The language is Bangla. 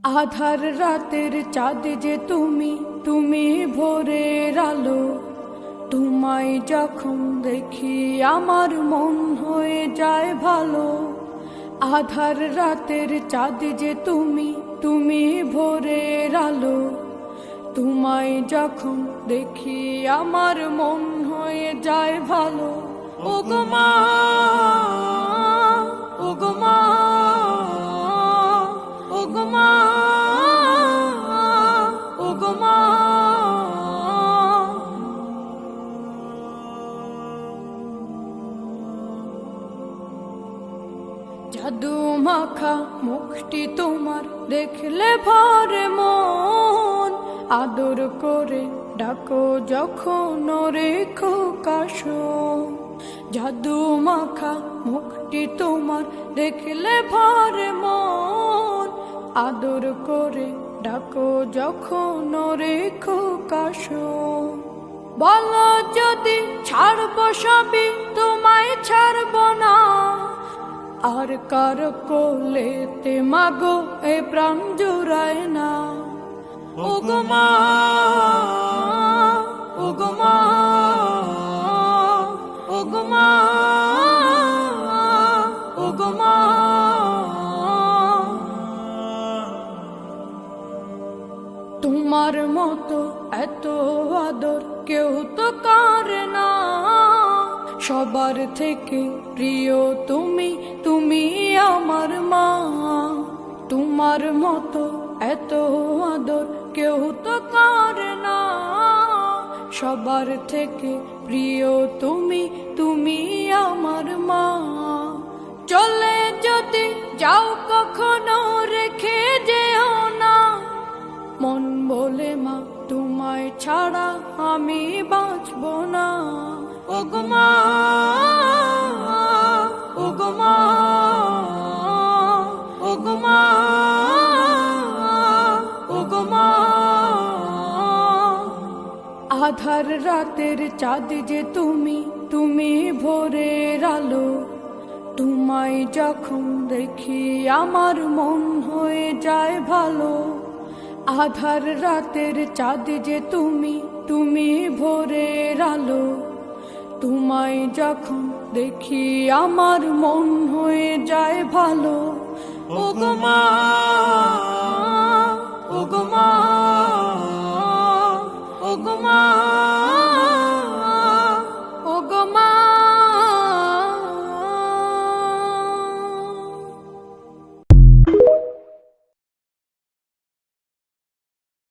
আধার রাতের চাঁদ যে তুমি, তুমি ভোরের আলো। তোমায় যখন দেখি আমার মন হয়ে যায় ভালো। আধার রাতের চাঁদ যে তুমি, তুমি ভোরের আলো। তোমায় যখন দেখি আমার মন হয়ে যায় ভালো। ওগো মা, ওগো মা, ওগো মা, ওগো মা। জাদু মাখা মুখটি তোমার দেখলে ভরে মন। আদর করে ডাকো যখন রেখো কাশো। জাদু মাখা মুখটি তোমার দেখলে ভরে মন। আদর করে ডাকো যখন রেখো কাশো। বলো যদি ছাড়বো সবই, তোমায় ছাড়বো না। আর কার কোলেতে মাগো এ প্রাণ জুড়ায় না। ওগো মা, ওগো মা, ওগো মা, ওগো মা। তোমার মতো এত আদর কেউ তো করে না। সবার থেকে প্রিয় তুমি, তুমি আমার মা। তোমার মতো এত আদর কেউ তো করে না। সবার থেকে প্রিয় তুমি, তুমি আমার মা। চলে যদি যাও কখনো রেখে যেও না। মন বলে মা তোমায় ছাড়া আমি বাঁচব না। ওগো মা, ওগো মা, ওগো মা, ওগো মা। আধার রাতের চাঁদ যে তুমি, তুমি ভোরের আলো। তোমায় যখন দেখি আমার মন হয়ে যায় ভালো। আধার রাতের চাঁদ যে তুমি, তুমি ভোরের আলো। তোমায় যখন দেখি আমার মন হয়ে যায় ভালো। ওগো মা।